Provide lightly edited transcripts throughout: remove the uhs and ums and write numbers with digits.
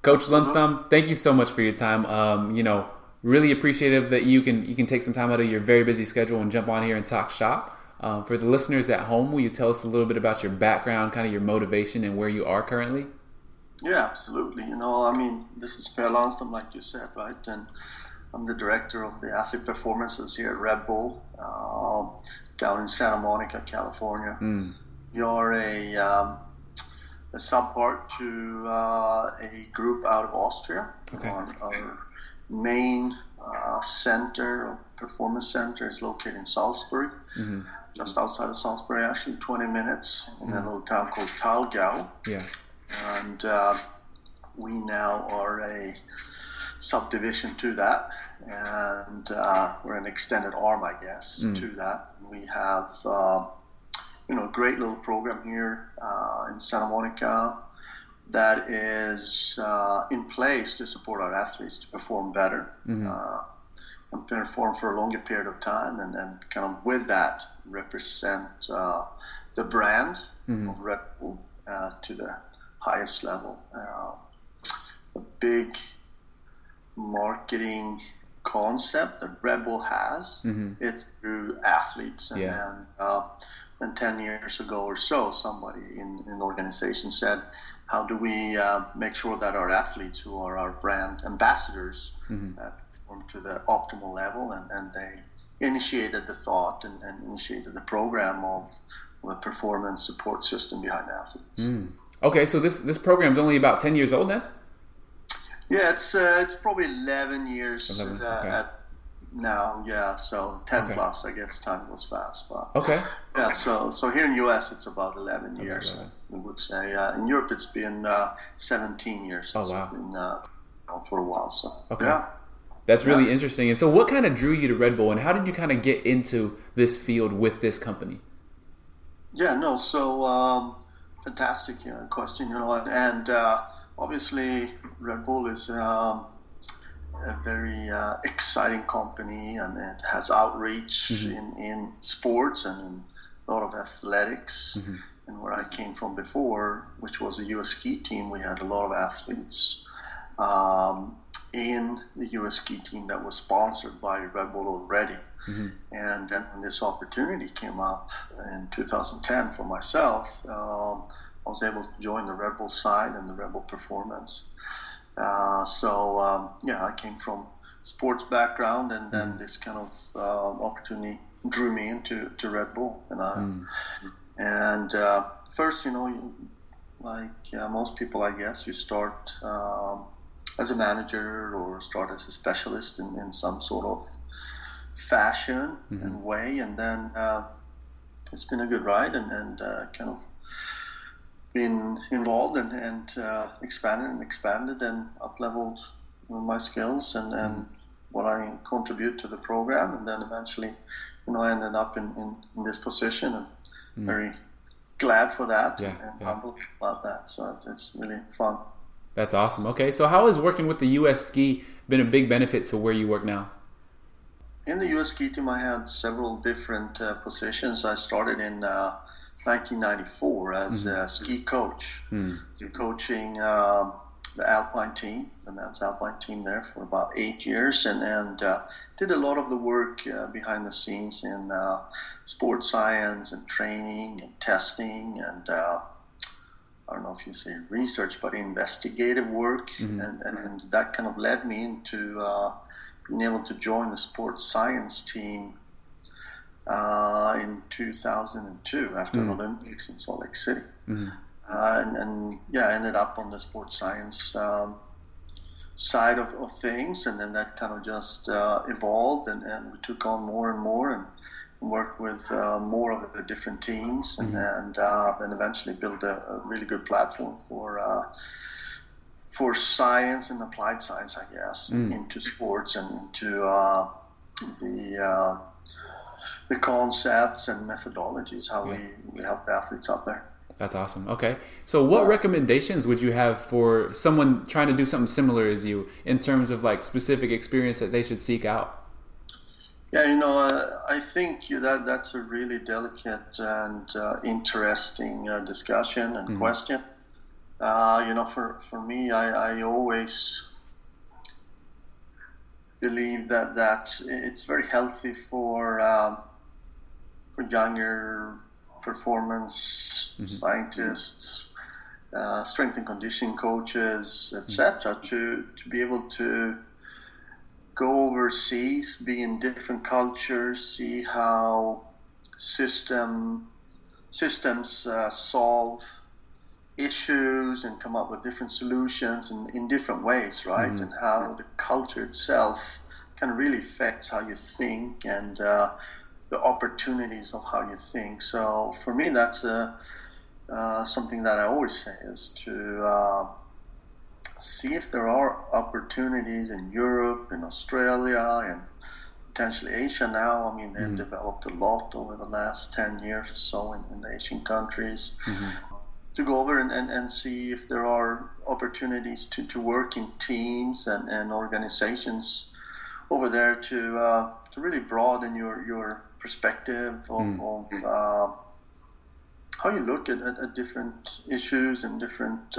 Coach Absolutely. Lundstam, thank you so much for your time. Really appreciative that you can take some time out of your very busy schedule and jump on here and talk shop. For the listeners at home, will you tell us a little bit about your background, kind of your motivation, and where you are currently? Yeah, absolutely. I mean, this is Per Lundstam, like you said, right? And I'm the director of the athlete performances here at RedBull, down in Santa Monica, California. We are a subpart to a group out of Austria. Okay. Our main performance center is located in Salzburg, just outside of Salzburg, actually 20 minutes in a little town called Thalgau. Yeah. And we now are a subdivision to that, and we're an extended arm, I guess, to that. We have a great little program here in Santa Monica that is in place to support our athletes to perform better and perform for a longer period of time, and then kind of with that represent the brand of Red Bull to the highest level. A big marketing concept that Red Bull has is through athletes, and 10 years ago or so, somebody in the organization said, how do we make sure that our athletes, who are our brand ambassadors, perform to the optimal level? And they initiated the thought and initiated the program of a performance support system behind athletes. Okay, so this program is only about 10 years old then? Yeah, it's probably 11 years 11, at now. Yeah, so 10 plus. I guess time goes fast. But okay. Yeah, so here in the US it's about 11 years. 11. We would say. In Europe it's been 17 years. Oh, it's wow. been for a while. So okay. Yeah. That's really interesting. And so what kind of drew you to Red Bull, and how did you kind of get into this field with this company? Yeah, no, so fantastic question, and obviously Red Bull is a very exciting company, and it has outreach in sports and in a lot of athletics. And where I came from before, which was a US ski team, we had a lot of athletes in the US ski team that was sponsored by Red Bull already. And then when this opportunity came up in 2010 for myself, I was able to join the Red Bull side and the Red Bull Performance. I came from sports background, and then this kind of opportunity drew me into Red Bull. And first, like most people, I guess, you start as a manager or start as a specialist in some sort of fashion and way, and then it's been a good ride, and kind of been involved and expanded and up-leveled my skills and what I contribute to the program, and then eventually I ended up in this position, and very glad for that and humbled about that, so it's really fun. That's awesome. Okay, so how has working with the US Ski been a big benefit to where you work now? In the US ski team, I had several different positions. I started in 1994 as a ski coach, coaching the Alpine team, the men's Alpine team there for about 8 years, and did a lot of the work behind the scenes in sports science and training and testing and I don't know if you say research, but investigative work, and that kind of led me into being able to join the sports science team in 2002 after the Olympics in Salt Lake City. I ended up on the sports science side of things, and then that kind of just evolved, and we took on more and more and worked with more of the different teams, and then eventually built a really good platform for science and applied science, I guess, into sports and into the concepts and methodologies, how we help the athletes out there. That's awesome. Okay. So what recommendations would you have for someone trying to do something similar as you in terms of like specific experience that they should seek out? Yeah, I think that's a really delicate and interesting discussion and question. For me, I always believe that it's very healthy for younger performance scientists, strength and conditioning coaches, etc., to be able to go overseas, be in different cultures, see how systems solve issues and come up with different solutions in different ways, right? And how the culture itself can really affect how you think and the opportunities of how you think. So for me, that's something that I always say is to see if there are opportunities in Europe, in Australia, and potentially Asia now. I mean, they've developed a lot over the last 10 years or so in the Asian countries. To go over and see if there are opportunities to work in teams and organizations over there to really broaden your perspective of how you look at different issues and different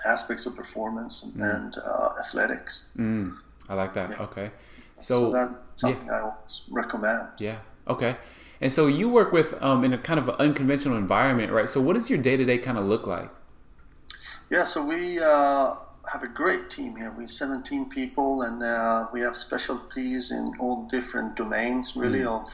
aspects of performance and athletics. I like that. Yeah. Okay. So that's something I always recommend. Yeah. Okay. And so you work with in a kind of unconventional environment, right? So what does your day-to-day kind of look like? Yeah, so we have a great team here. We're 17 people, and we have specialties in all different domains, really, of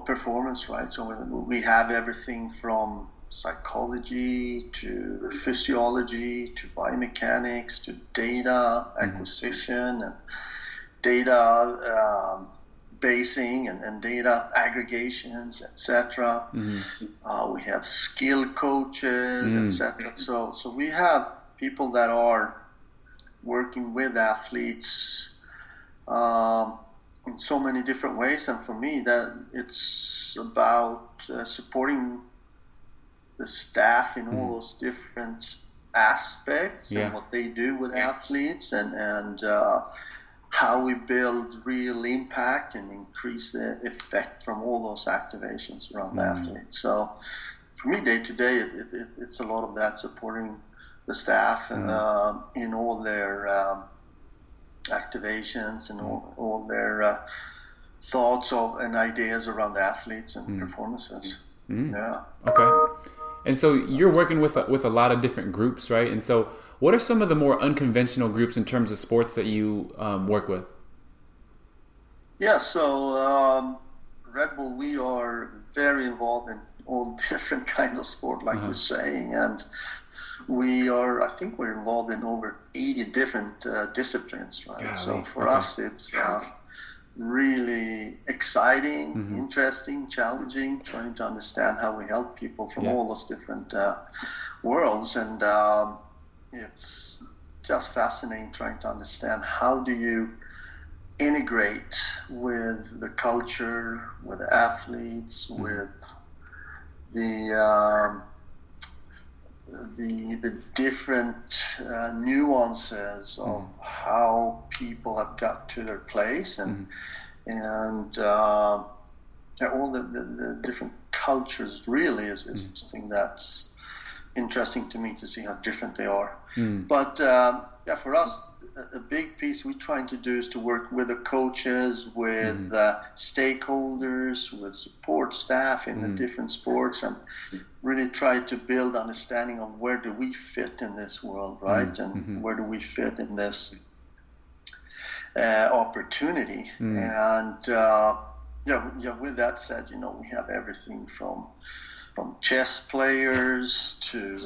performance, right? So we have everything from psychology to physiology to biomechanics to data acquisition and data basing and data aggregations, etc. We have skill coaches, etc. So we have people that are working with athletes in so many different ways, and for me, that it's about supporting the staff in all those different aspects and what they do with athletes and how we build real impact and increase the effect from all those activations around the athletes. So for me, day to day, it's a lot of that, supporting the staff and in all their activations and all their thoughts of and ideas around the athletes and performances. Yeah. Okay. And so you're working with a lot of different groups, right? And so what are some of the more unconventional groups in terms of sports that you work with? Yeah, so RedBull, we are very involved in all different kinds of sport, like we're saying, and I think we're involved in over 80 different disciplines, right? Golly. So for us, it's really exciting, interesting, challenging, trying to understand how we help people from all those different worlds, and it's just fascinating trying to understand how do you integrate with the culture, with the athletes, with the different nuances of how people have got to their place and all the different cultures really is something that's interesting to me to see how different they are. But for us, a big piece we're trying to do is to work with the coaches, with stakeholders, with support staff in the different sports, and really try to build understanding of where do we fit in this world, right? And where do we fit in this opportunity? And with that said, we have everything from chess players to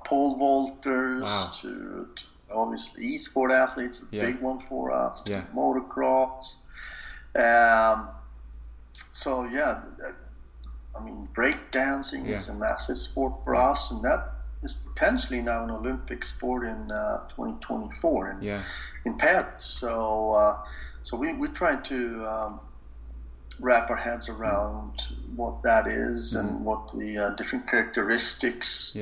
pole vaulters to obviously e-sport athletes, a big one for us, to motocross. Breakdancing is a massive sport for us, and that is potentially now an Olympic sport in 2024 in Paris. So we try to wrap our heads around what that is and what the different characteristics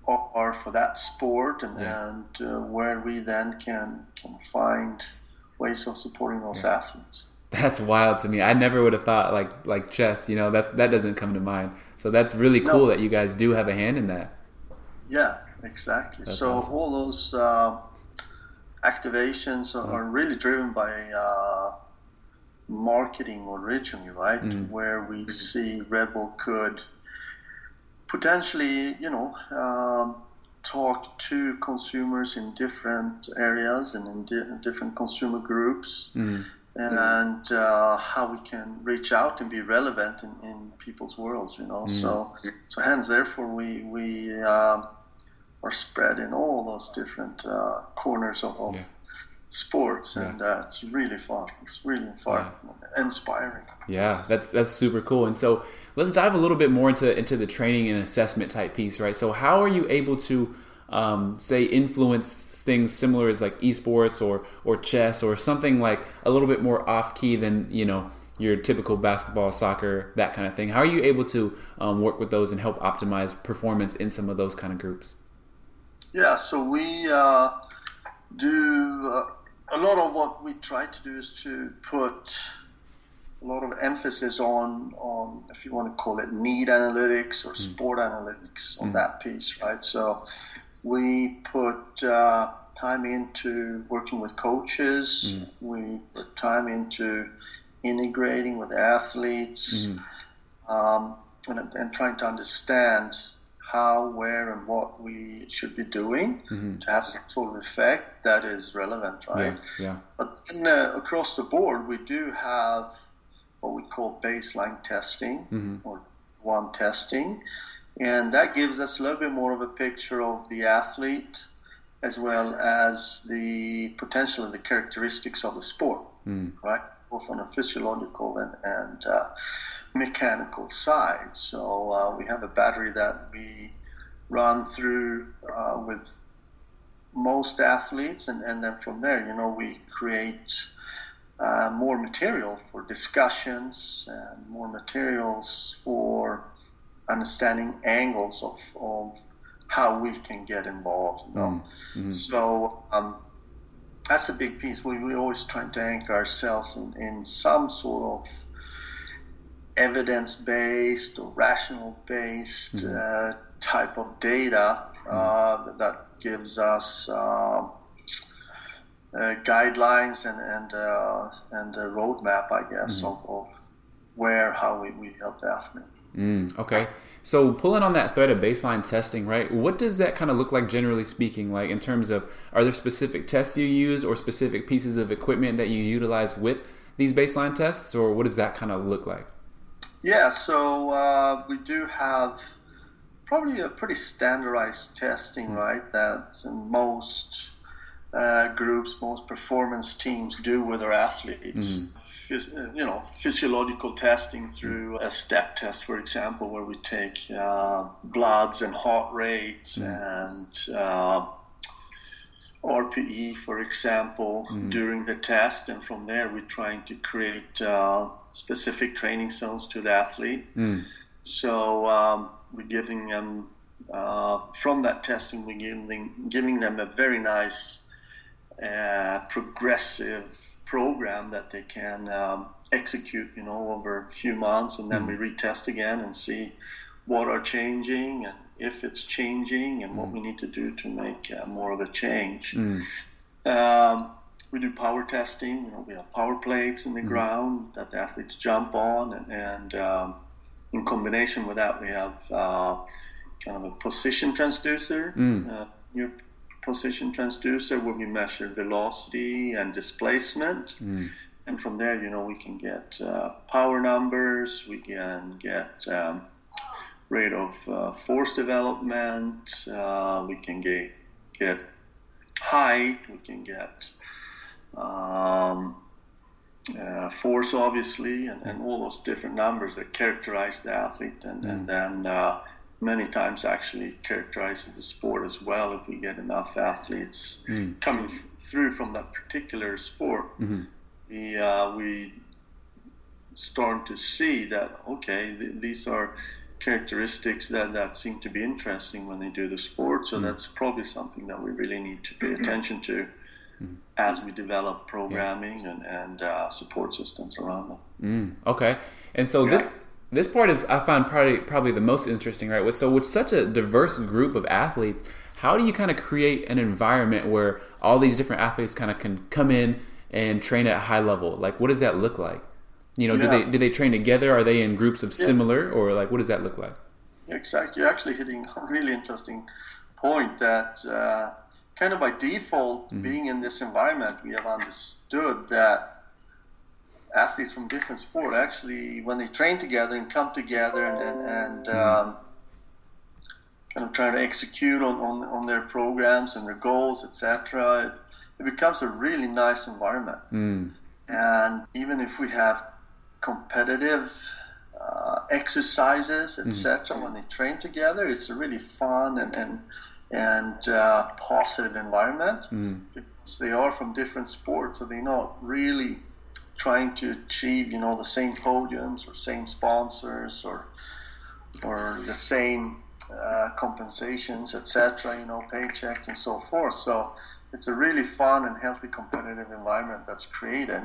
are for that sport, and where we then can find ways of supporting those athletes. That's wild to me. I never would have thought like chess. That doesn't come to mind. So that's really cool that you guys do have a hand in that. Yeah, exactly. That's So awesome. all those activations are really driven by marketing originally, right? Where we see Red Bull could potentially, talk to consumers in different areas and in different consumer groups, and how we can reach out and be relevant in people's worlds, So hence, therefore, we are spread in all those different corners of sports, and it's really fun. It's really fun, inspiring. Yeah, that's super cool. And so let's dive a little bit more into the training and assessment type piece, right? So how are you able to say influence things similar as like esports or chess or something like a little bit more off key than your typical basketball, soccer, that kind of thing? How are you able to work with those and help optimize performance in some of those kind of groups? Yeah, so we do a lot of what we try to do is to put a lot of emphasis on, if you want to call it, need analytics or sport analytics on that piece, right? So we put time into working with coaches. We put time into integrating with athletes, and trying to understand how, where, and what we should be doing to have some sort of effect that is relevant, right? Yeah. But then, across the board, we do have what we call baseline testing or one testing, and that gives us a little bit more of a picture of the athlete as well as the potential and the characteristics of the sport, right? Both on a physiological and mechanical side. So we have a battery that we run through with most athletes, and then from there, we create more material for discussions and more materials for understanding angles of how we can get involved. So that's a big piece. We always try to anchor ourselves in some sort of evidence-based or rational-based type of data that gives us guidelines and a roadmap, I guess, of how we help the athlete. Okay. So pulling on that thread of baseline testing, right? What does that kind of look like, generally speaking, like in terms of, are there specific tests you use or specific pieces of equipment that you utilize with these baseline tests, or what does that kind of look like? Yeah, so we do have probably a pretty standardized testing, right, that most groups, most performance teams do with their athletes. Physiological testing through a step test, for example, where we take bloods and heart rates and RPE, for example, during the test, and from there we're trying to create specific training zones to the athlete. So we're giving them, from that testing, we're giving them a very nice progressive program that they can execute, over a few months, and then we retest again and see what are changing and if it's changing and what we need to do to make more of a change. We do power testing. We have power plates in the ground that the athletes jump on, and in combination with that, we have kind of a position transducer. Your position transducer, where we measure velocity and displacement, and from there, we can get power numbers. We can get rate of force development. We can get height. We can get force, obviously, and all those different numbers that characterize the athlete, and then many times actually characterizes the sport as well. If we get enough athletes coming through from that particular sport, we start to see that, okay, these are characteristics that seem to be interesting when they do the sport. So that's probably something that we really need to pay attention to as we develop programming and support systems around them. Okay. And so this part is, I find, probably the most interesting, right? So with such a diverse group of athletes, how do you kind of create an environment where all these different athletes kind of can come in and train at a high level? Like, what does that look like? You know, do they train together? Are they in groups of similar, or like, what does that look like? Exactly. You're actually hitting a really interesting point that kind of by default, being in this environment, we have understood that athletes from different sport actually, when they train together and come together and kind of trying to execute on their programs and their goals, etc., it becomes a really nice environment. And even if we have competitive exercises, etc., when they train together, it's a really fun and positive environment because they are from different sports, so they're not really trying to achieve, you know, the same podiums or same sponsors or the same compensations, etc., you know, paychecks and so forth. So it's a really fun and healthy competitive environment that's created.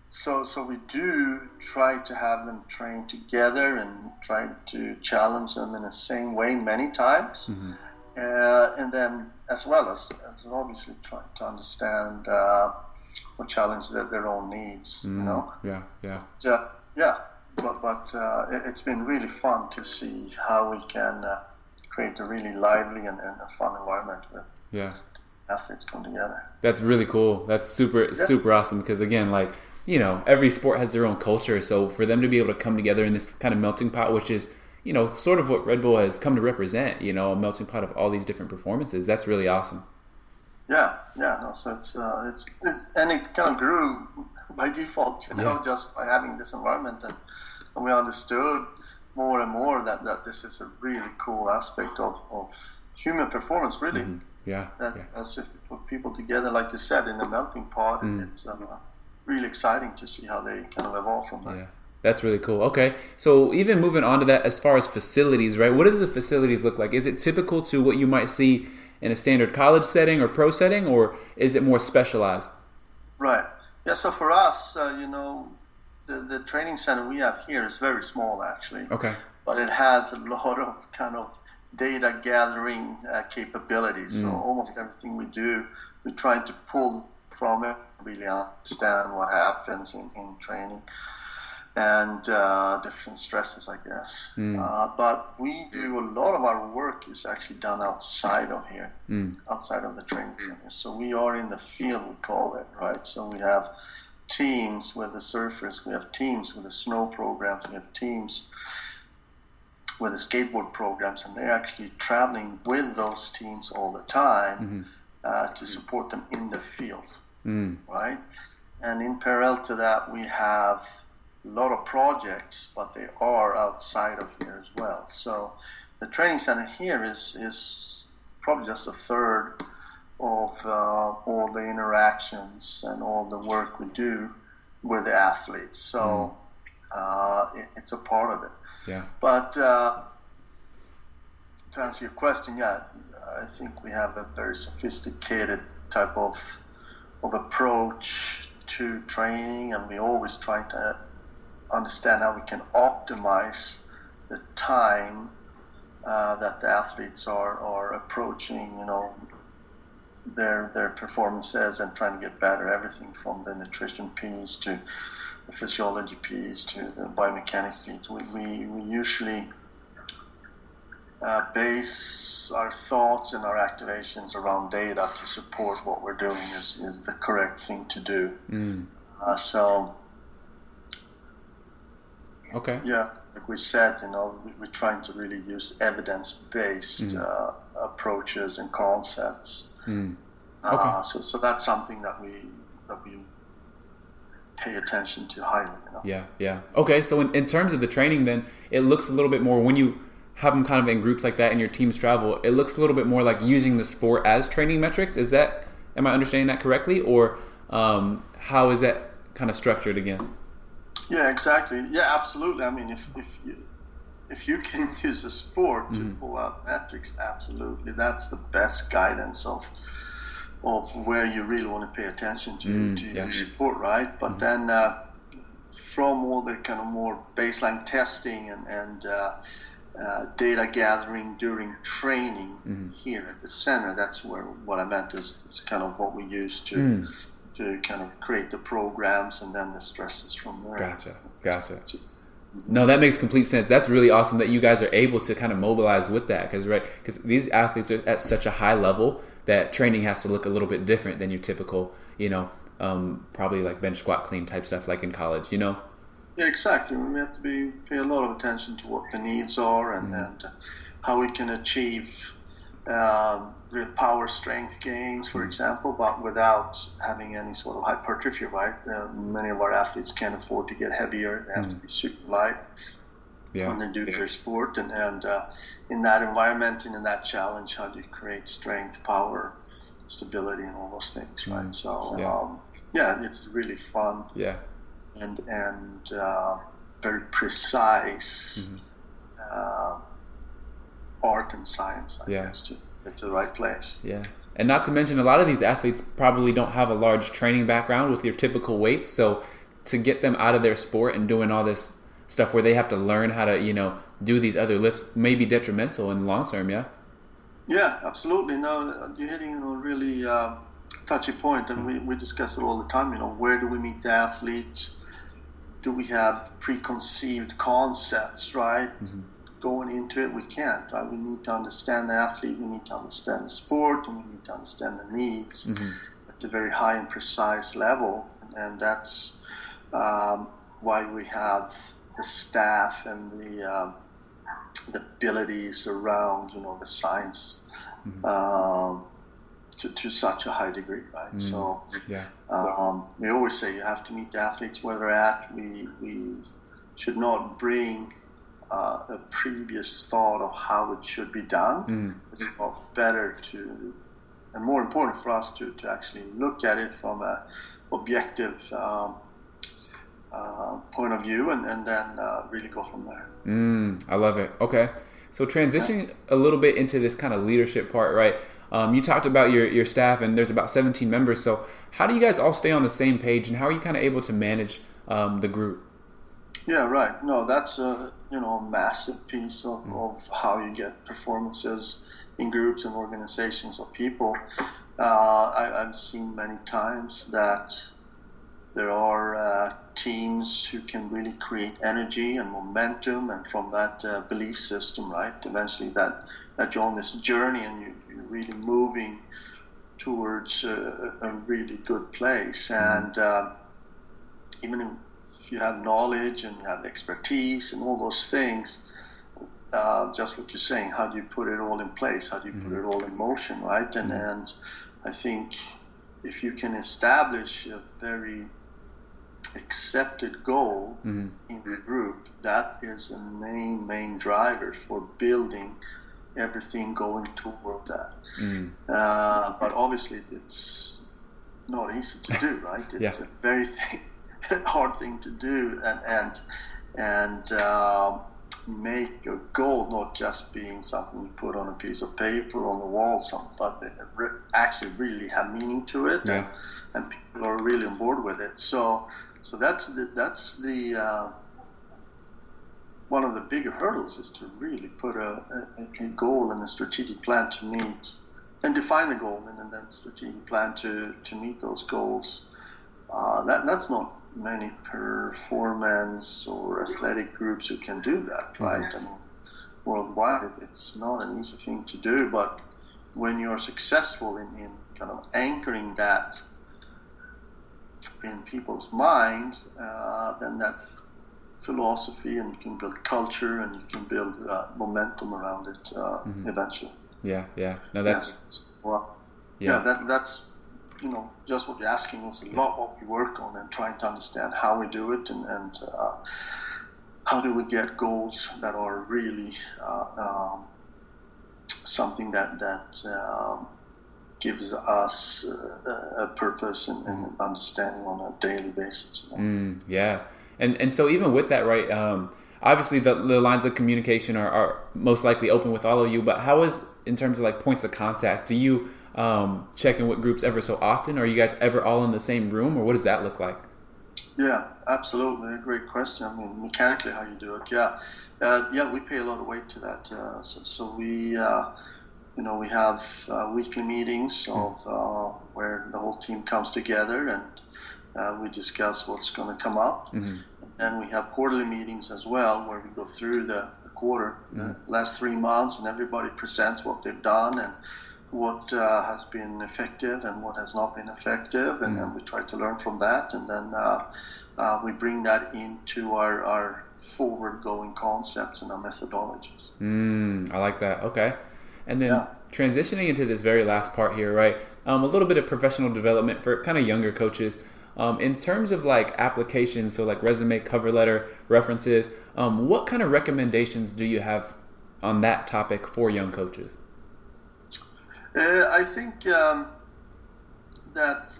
So we do try to have them train together and try to challenge them in the same way many times. And then as well as obviously trying to understand or challenge their own needs, you know? But it's been really fun to see how we can create a really lively and a fun environment with athletes come together. That's really cool. That's super awesome because, again, like, you know, every sport has their own culture. So for them to be able to come together in this kind of melting pot, which is, you know, sort of what Red Bull has come to represent, you know, a melting pot of all these different performances. That's really awesome. No, so it's and it kind of grew by default, you know, just by having this environment, and we understood more and more that this is a really cool aspect of human performance, really. As if we put people together, like you said, in a melting pot, and it's really exciting to see how they kind of evolve from that. That's really cool. Okay, so even moving on to that, as far as facilities, right? What do the facilities look like? Is it typical to what you might see in a standard college setting or pro setting, or is it more specialized? Right. Yeah, so for us, you know, the training center we have here is very small, actually. Okay. But it has a lot of kind of data gathering capabilities. So almost everything we do, we try to pull from it, really understand what happens in training and different stresses, I guess. But we do a lot of our work is actually done outside of here, outside of the training center. So we are in the field, we call it, right? So we have teams with the surfers, we have teams with the snow programs, we have teams with the skateboard programs, and they're actually traveling with those teams all the time to support them in the field, right? And in parallel to that, we have a lot of projects, but they are outside of here as well. So the training center here is probably just a third of all the interactions and all the work we do with the athletes. So it's a part of it. Yeah. But to answer your question, I think we have a very sophisticated type of approach to training, and we always try to understand how we can optimize the time that the athletes are approaching, you know, their performances and trying to get better. Everything from the nutrition piece to the physiology piece to the biomechanics piece. We usually base our thoughts and our activations around data to support what we're doing is the correct thing to do. Like we said, you know, we're trying to really use evidence-based approaches and concepts. So that's something that we pay attention to highly. You know? Okay, so in terms of the training, then it looks a little bit more, when you have them kind of in groups like that and your teams travel, it looks a little bit more like using the sport as training metrics. Am I understanding that correctly, or how is that kind of structured again? Yeah, exactly. Yeah, absolutely. I mean, if you can use the sport to pull out metrics, absolutely, that's the best guidance of where you really want to pay attention to your sport, right? But then from all the kind of more baseline testing and data gathering during training here at the center. That's where what I meant is kind of what we use to kind of create the programs and then the stresses from there. Gotcha. No, that makes complete sense. That's really awesome that you guys are able to kind of mobilize with that, because these athletes are at such a high level that training has to look a little bit different than your typical, probably like bench, squat, clean type stuff like in college, Yeah, exactly. We have to pay a lot of attention to what the needs are and how we can achieve real power strength gains, for example, but without having any sort of hypertrophy, right? Many of our athletes can't afford to get heavier. They have to be super light when they do their sport. And in that environment and in that challenge, how do you create strength, power, stability, and all those things, right? So, it's really fun. Yeah. And very precise art and science, I guess, to get to the right place. Yeah. And not to mention, a lot of these athletes probably don't have a large training background with your typical weights. So to get them out of their sport and doing all this stuff where they have to learn how to, do these other lifts may be detrimental in the long term, yeah? Yeah, absolutely. No, you're hitting a really touchy point, and we discuss it all the time. Where do we meet the athlete? Do we have preconceived concepts, right? Going into it, we can't, right? We need to understand the athlete, we need to understand the sport, and we need to understand the needs at a very high and precise level. And that's why we have the staff and the abilities around, the science to such a high degree, right? So we always say you have to meet the athletes where they're at. We should not bring a previous thought of how it should be done. It's a lot better and more important for us to actually look at it from a objective point of view and then really go from there. I love it. Okay. So transitioning a little bit into this kind of leadership part, right? You talked about your staff, and there's about 17 members. So how do you guys all stay on the same page, and how are you kind of able to manage the group? Yeah, right. No, that's a massive piece of how you get performances in groups and organizations of people. I've seen many times that there are teams who can really create energy and momentum, and from that belief system, right? Eventually, that you're on this journey and you're really moving towards a really good place. And even if you have knowledge and you have expertise and all those things, just what you're saying, how do you put it all in place? How do you put it all in motion, right? And I think if you can establish a very accepted goal in the group, that is a main driver for building everything going toward that. But obviously it's not easy to do, right? It's a very hard thing to do and make a goal not just being something you put on a piece of paper on the wall, but actually really have meaning to it, and people are really on board with it. So that's the one of the bigger hurdles is to really put a goal and a strategic plan to meet, and define the goal and then strategic plan to meet those goals. That's not many performance or athletic groups who can do that, right? I mean, worldwide, it's not an easy thing to do, but when you're successful in kind of anchoring that in people's minds, then that philosophy, and you can build culture and you can build momentum around it eventually. No, that's that's just what you're asking is a lot what we work on and trying to understand how we do it and how do we get goals that are really something that gives us a purpose and understanding on a daily basis. And so even with that, right, obviously the lines of communication are most likely open with all of you, but how is, in terms of like points of contact, do you check in with groups ever so often? Are you guys ever all in the same room, or what does that look like? Yeah, absolutely. A great question. I mean, mechanically, how you do it. Yeah. We pay a lot of weight to that. So we, we have weekly meetings of where the whole team comes together and we discuss what's going to come up. And we have quarterly meetings as well where we go through the quarter, the last 3 months, and everybody presents what they've done and what has been effective and what has not been effective, and then we try to learn from that, and then we bring that into our forward-going concepts and our methodologies. I like that. Okay. And then transitioning into this very last part here, right? A little bit of professional development for kind of younger coaches. In terms of like applications, so like resume, cover letter, references, what kind of recommendations do you have on that topic for young coaches? I think that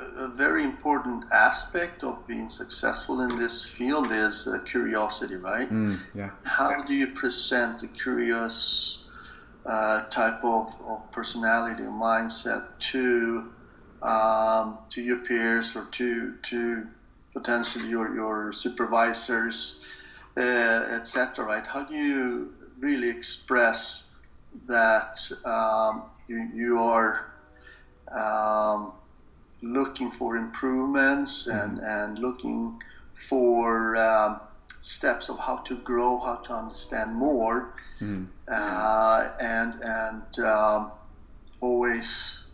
a very important aspect of being successful in this field is curiosity, right? How do you present a curious type of personality or mindset to your peers or to potentially your supervisors, etc., right? How do you really express that you are looking for improvements and looking for steps of how to grow, how to understand more, and always,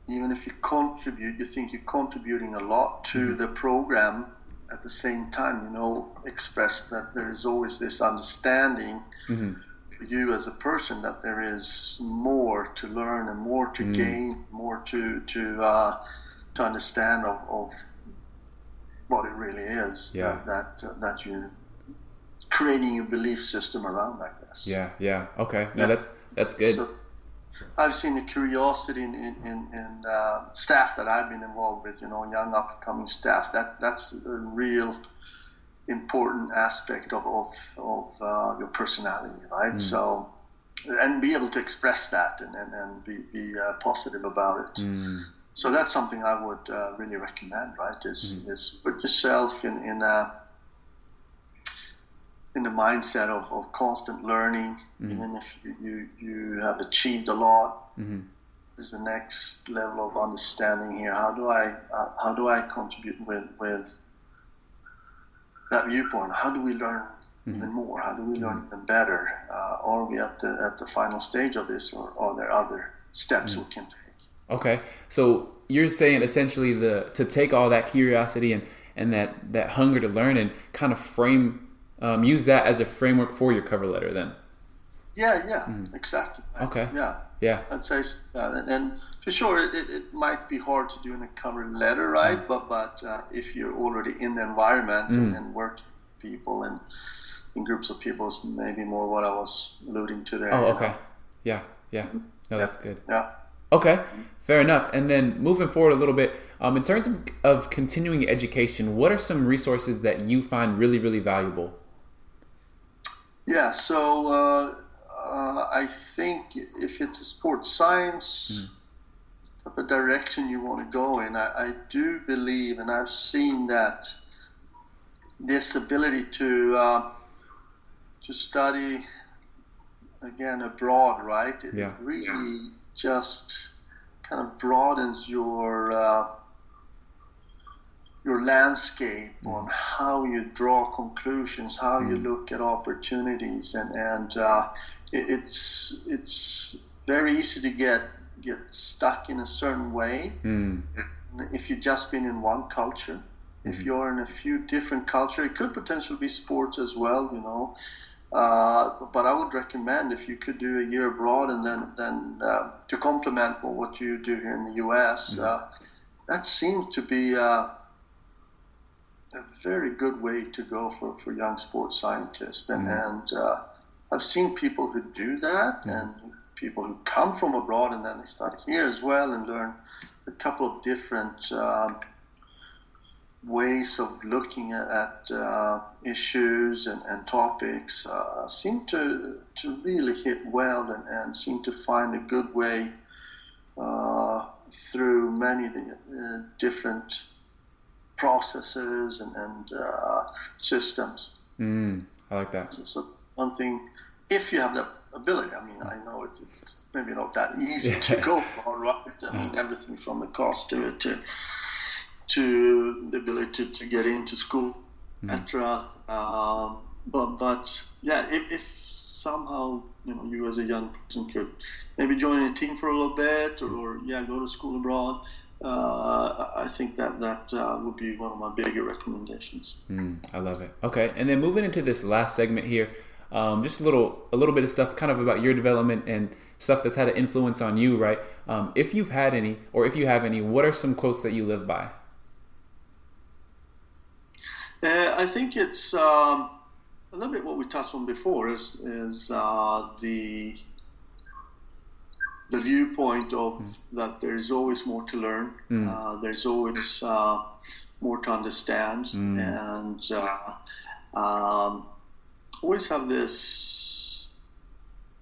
even if you contribute, you think you're contributing a lot to the program, at the same time, express that there is always this understanding for you as a person that there is more to learn and more to gain, more to understand of what it really is that you're creating a belief system around, I guess. Okay. No, that's good. So I've seen the curiosity in staff that I've been involved with, young up-and-coming staff. That's a real important aspect of your personality, right? So, and be able to express that and be positive about it. So that's something I would really recommend, right? Is put yourself in the mindset of constant learning, even if you have achieved a lot. Is the next level of understanding here. How do I contribute with that viewpoint? How do we learn even more? How do we learn even better? Are we at the final stage of this, or are there other steps we can take? Okay, so you're saying essentially to take all that curiosity and that hunger to learn and kind of use that as a framework for your cover letter then. Exactly. Okay. I'd say and for sure it might be hard to do in a cover letter, right? But if you're already in the environment and work with people and in groups of people, is maybe more what I was alluding to there. Okay. Yeah. No, that's good. Yeah. Okay, fair enough. And then moving forward a little bit, in terms of continuing education, what are some resources that you find really, really valuable? Yeah, so I think if it's a sports science type of direction you want to go in, I do believe, and I've seen that this ability to study again abroad, right? It really just kind of broadens your landscape on how you draw conclusions, how you look at opportunities, and it's very easy to get stuck in a certain way if you've just been in one culture. If you're in a few different cultures, it could potentially be sports as well, but I would recommend if you could do a year abroad and then to complement what you do here in the U.S. That seems to be a very good way to go for young sports scientists, and I've seen people who do that and people who come from abroad and then they study here as well and learn a couple of different ways of looking at issues and topics, seem to really hit well and seem to find a good way through many different processes and systems. I like that. So one thing, if you have that ability, I mean, I know it's maybe not that easy to go on, right? I mean, everything from the cost to it to the ability to get into school, etc. But yeah, if somehow you as a young person could maybe join a team for a little bit, or go to school abroad, I think that would be one of my bigger recommendations. I love it. Okay, and then moving into this last segment here, just a little bit of stuff kind of about your development and stuff that's had an influence on you, right? If you've had any, or if you have any, what are some quotes that you live by? I think it's a little bit what we touched on before is the viewpoint of that there's always more to learn. There's always more to understand, and always have this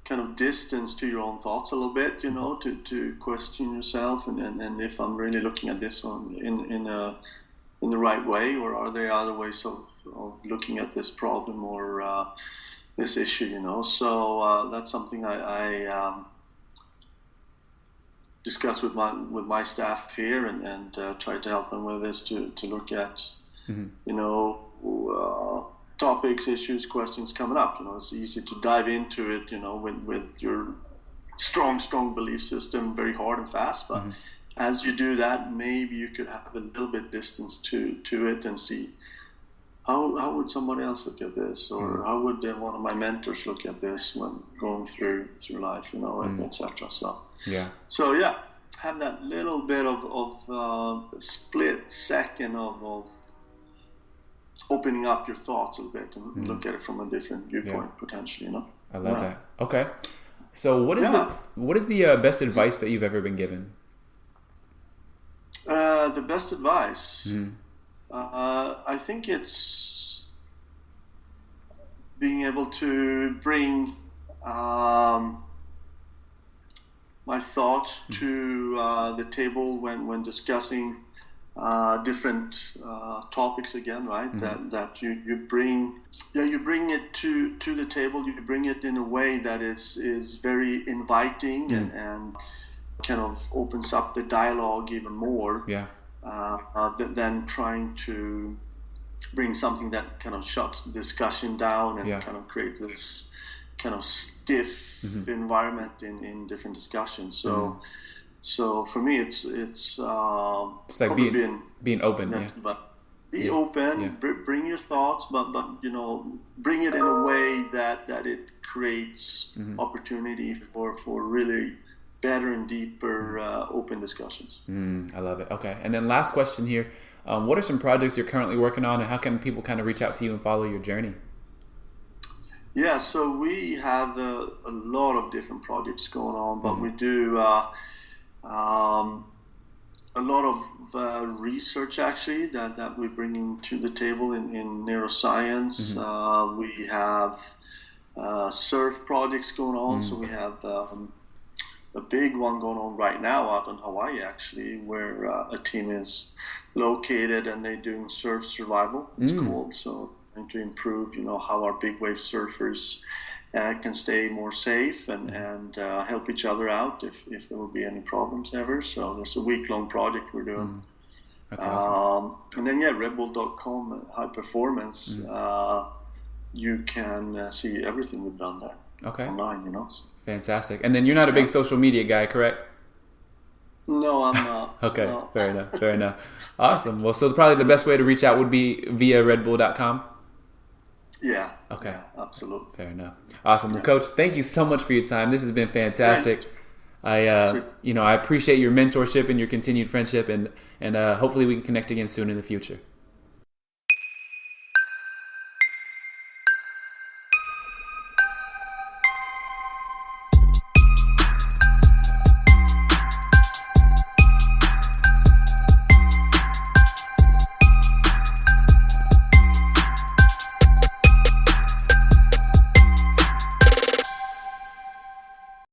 kind of distance to your own thoughts a little bit, to question yourself and if I'm really looking at this in the right way, or are there other ways of looking at this problem or this issue, So that's something I discuss with my staff here and try to help them with this to look at, topics, issues, questions coming up. It's easy to dive into it, with your strong belief system, very hard and fast, but as you do that, maybe you could have a little bit distance to it and see how would somebody else look at this, or how would one of my mentors look at this when going through life, etc. So have that little bit of split second of opening up your thoughts a little bit and look at it from a different viewpoint potentially. I love that. Okay, so what is the best advice that you've ever been given? The best advice, I think it's being able to bring my thoughts to the table when discussing different topics again, right? That you bring it to the table. You bring it in a way that is very inviting and kind of opens up the dialogue even more. Than trying to bring something that kind of shuts the discussion down and kind of creates this kind of stiff environment in different discussions. So for me, it's like being open. But be open, bring your thoughts, but bring it in a way that it creates opportunity for really better and deeper open discussions. I love it. Okay, and then last question here. What are some projects you're currently working on, and how can people kind of reach out to you and follow your journey? Yeah, so we have a lot of different projects going on, but we do a lot of research actually that we're bringing to the table in neuroscience. We have surf projects going on, so we have a big one going on right now out in Hawaii actually, where a team is located and they're doing surf survival, it's called. So trying to improve, how our big wave surfers can stay more safe and help each other out if there will be any problems ever. So there's a week-long project we're doing. That's awesome. And then RedBull.com, high performance, you can see everything we've done there online, Fantastic. And then you're not a big social media guy, correct? No, I'm not. Okay, no. Fair enough. Awesome. Well, so probably the best way to reach out would be via RedBull.com? Yeah. Okay. Yeah, absolutely. Fair enough. Awesome. Well, Coach, thank you so much for your time. This has been fantastic. I appreciate your mentorship and your continued friendship, and hopefully we can connect again soon in the future.